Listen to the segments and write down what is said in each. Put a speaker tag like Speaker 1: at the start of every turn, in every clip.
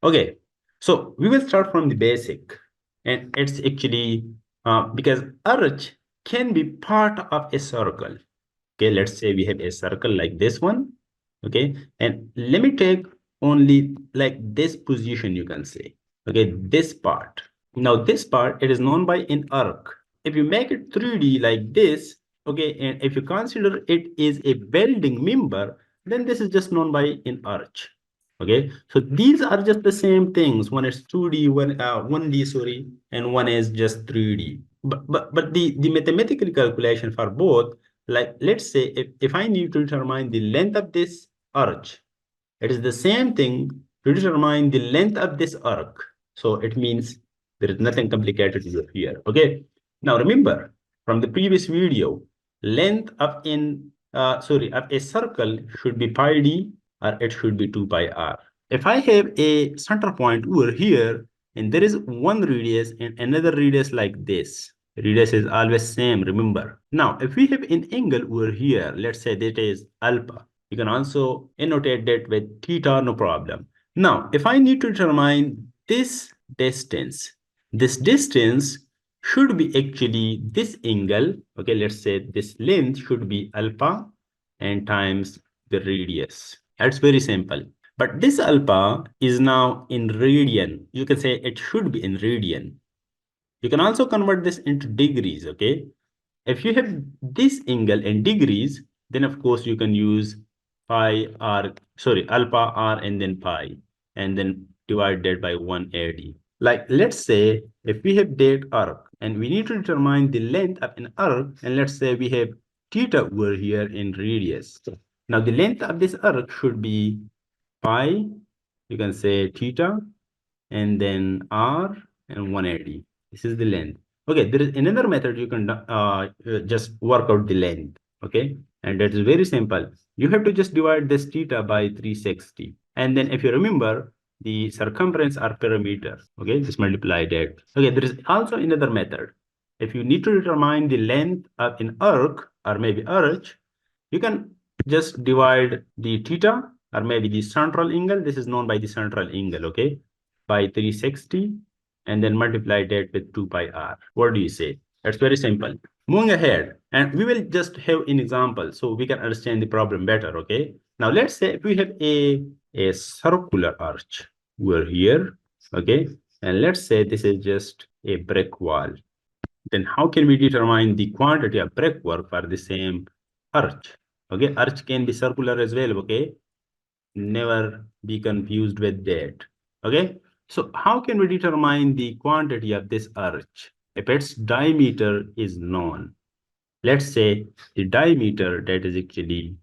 Speaker 1: Okay, so we will start from the basic, and it's actually because arch can be part of a circle. Okay, let's say we have a circle like this one. Okay, and let me take only like this position, you can say. Okay, this part. Now, this part, it is known by an arc. If you make it 3D like this, okay, and if you consider it is a building member, then this is just known by an arch. Okay, so these are just the same things. One is 2D, 1D, sorry, and one is just 3D. But the mathematical calculation for both, like let's say if I need to determine the length of this arch, it is the same thing to determine the length of this arc. So it means there is nothing complicated here. Okay. Now remember from the previous video, length of of a circle should be pi d or it should be 2 pi r. If I have a center point over here and there is one radius and another radius like this, radius is always same, remember. Now, if we have an angle over here, let's say that is alpha. You can also annotate that with theta, no problem. Now, if I need to determine this distance should be actually this angle. Okay, let's say this length should be alpha and times the radius. That's very simple. But this alpha is now in radian. You can say it should be in radian. You can also convert this into degrees, okay? If you have this angle in degrees, then of course you can use alpha r and then pi, and then divide that by 180. Like let's say if we have that arc and we need to determine the length of an arc, and let's say we have theta over here in radius. Now the length of this arc should be pi, you can say theta, and then r and 180. This is the length. Okay, there is another method you can just work out the length. Okay, and that is very simple. You have to just divide this theta by 360. And then if you remember, the circumference are perimeter. Okay, just multiply that. Okay, there is also another method. If you need to determine the length of an arc or maybe arch, you can just divide the theta or maybe the central angle. This is known by the central angle, okay, by 360 and then multiply that with 2 pi r. What do you say? That's very simple. Moving ahead, and we will just have an example so we can understand the problem better, okay? Now, let's say if we have a circular arch over here, okay? And let's say this is just a brick wall. Then how can we determine the quantity of brickwork for the same arch? Okay, arch can be circular as well, okay? Never be confused with that, okay? So how can we determine the quantity of this arch if its diameter is known? Let's say the diameter that is actually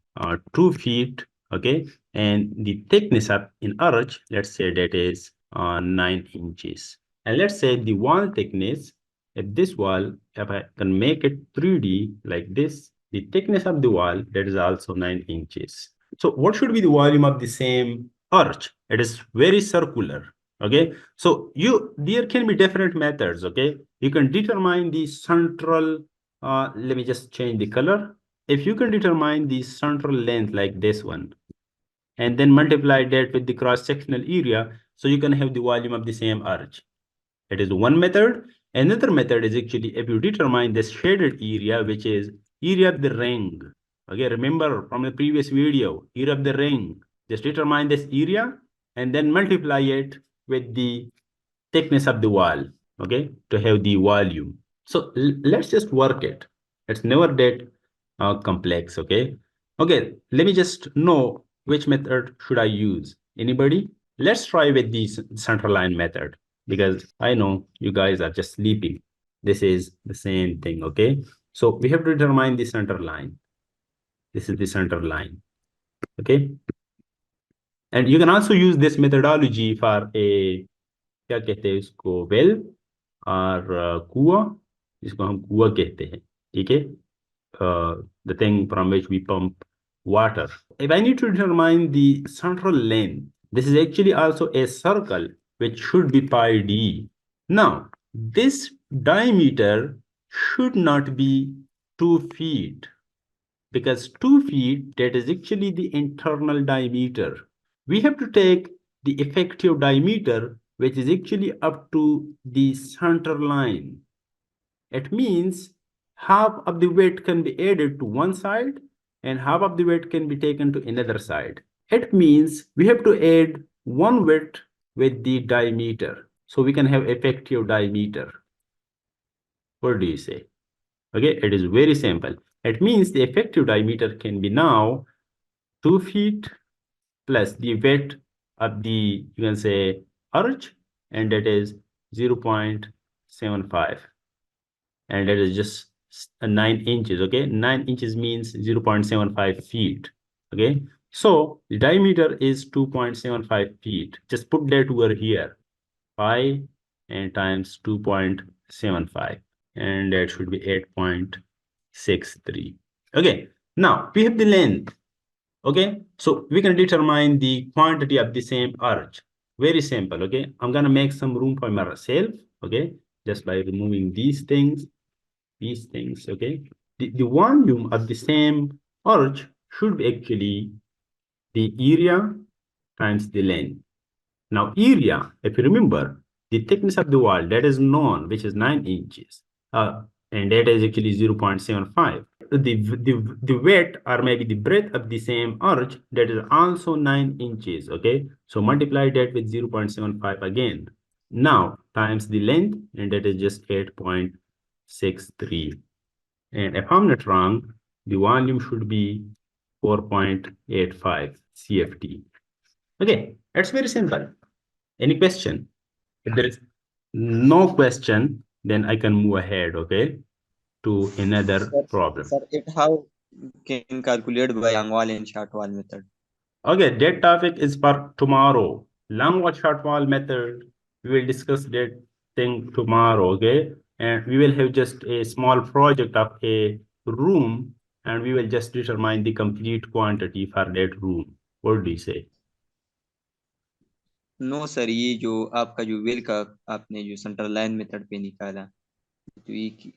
Speaker 1: 2 feet, okay? And the thickness of an arch, let's say that is 9 inches. And let's say the wall thickness, if this wall, if I can make it 3D like this, the thickness of the wall, that is also 9 inches. So what should be the volume of the same arch? It is very circular, okay? So there can be different methods, okay? You can determine the central, let me just change the color. If you can determine the central length like this one, and then multiply that with the cross-sectional area, so you can have the volume of the same arch. It is one method. Another method is actually if you determine this shaded area, which is area of the ring. Okay, remember from the previous video, area of the ring. Just determine this area and then multiply it with the thickness of the wall, okay, to have the volume. So let's just work it. It's never that complex, okay? Okay, let me just know which method should I use. Anybody? Let's try with the central line method because I know you guys are just sleeping. This is the same thing, okay? So we have to determine the center line. This is the center line, okay? And you can also use this methodology for a क्या कहते हैं इसको well और कुआं, जिसको हम कुआं कहते हैं, ठीक है, the thing from which we pump water. If I need to determine the central length, this is actually also a circle which should be pi d. Now, this diameter should not be 2 feet because 2 feet, that is actually the internal diameter. We have to take the effective diameter, which is actually up to the center line. It means half of the weight can be added to one side and half of the weight can be taken to another side. It means we have to add one weight with the diameter. So we can have effective diameter. What do you say? Okay, it is very simple. It means the effective diameter can be now 2 feet plus the weight of the, you can say, arch, and that is 0.75. And that is just 9 inches, okay? 9 inches means 0.75 feet, okay? So the diameter is 2.75 feet. Just put that over here, pi and times 2.75, and that should be 8.63. Okay, now we have the length. Okay, so we can determine the quantity of the same arch. Very simple. Okay, I'm gonna make some room for myself. Okay, just by removing these things. Okay, the volume of the same arch should be actually the area times the length. Now area, if you remember, the thickness of the wall that is known, which is 9 inches, and that is actually 0.75. The width or maybe the breadth of the same arch, that is also 9 inches, okay? So multiply that with 0.75 again. Now times the length, and that is just 8.63. And if I'm not wrong, the volume should be 4.85 CFT. Okay, it's very simple. Any question? If there is no question, then I can move ahead, okay, to another problem.
Speaker 2: Sir, it how can calculate by long wall and short wall method?
Speaker 1: Okay, that topic is for tomorrow. Long wall, short wall method, we will discuss that thing tomorrow, okay? And we will have just a small project of a room, and we will just determine the complete quantity for that room. What do you say?
Speaker 2: No sir, ये जो आपका जो well का आपने जो centre line method पे निकाला, तो ये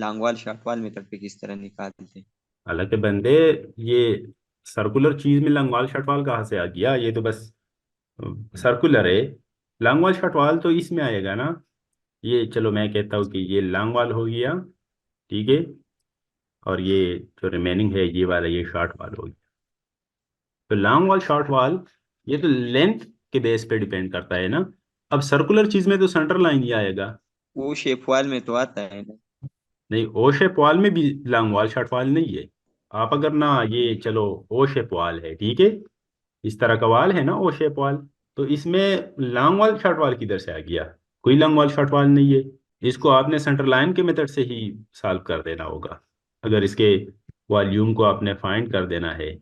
Speaker 2: long wall short wall method पे किस तरह निकालते?
Speaker 1: हालांकि बंदे, ये सर्कुलर चीज में लंगवाल शटवाल कहाँ से आ गया? ये तो बस सर्कुलर है। लंगवाल शटवाल तो इसमें आएगा ना। ये चलो मैं कहता हूँ कि ये लंगवाल हो गया, ठीक है, और ये जो रिमेनिंग है ये वाला, ये शॉर्ट वाल हो गया। तो लॉन्ग वाल शॉर्ट वाल ये तो लेंथ के बेस पे डिपेंड करता है ना। अब सर्कुलर चीज में तो सेंटर लाइन ही आएगा।
Speaker 2: वो शेप वॉल में तो आता है ना।
Speaker 1: नहीं, ओ शेप वाल में भी लॉन्ग वाल शॉर्ट वाल नहीं है। आप अगर ना, ये चलो ओ शेप वाल है, ठीक है, इस तरह का वाल है ना ओ शेप वाल, तो इसमें लॉन्ग वाल शॉर्ट वाल किधर से आ गया? कोई लॉन्ग वाल शॉर्ट वाल नहीं है। इसको आपने सेंटर लाइन के मेथड से ही सॉल्व कर देना होगा, अगर इसके वॉल्यूम को आपने फाइंड कर देना है।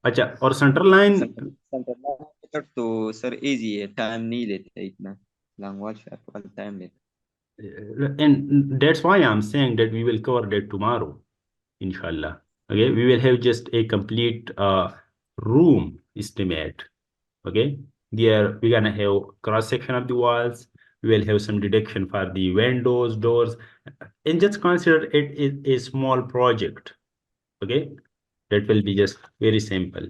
Speaker 1: अच्छा, और centre line,
Speaker 2: centre line method तो सर इजी है, टाइम नहीं लेता इतना। Long wall short wall time लेता।
Speaker 1: and that's why I'm saying that we will cover that tomorrow, inshallah. Okay, we will have just a complete room estimate. Okay, there we're gonna have cross section of the walls, we will have some deduction for the windows, doors, and just consider it is a small project. Okay, that will be just very simple.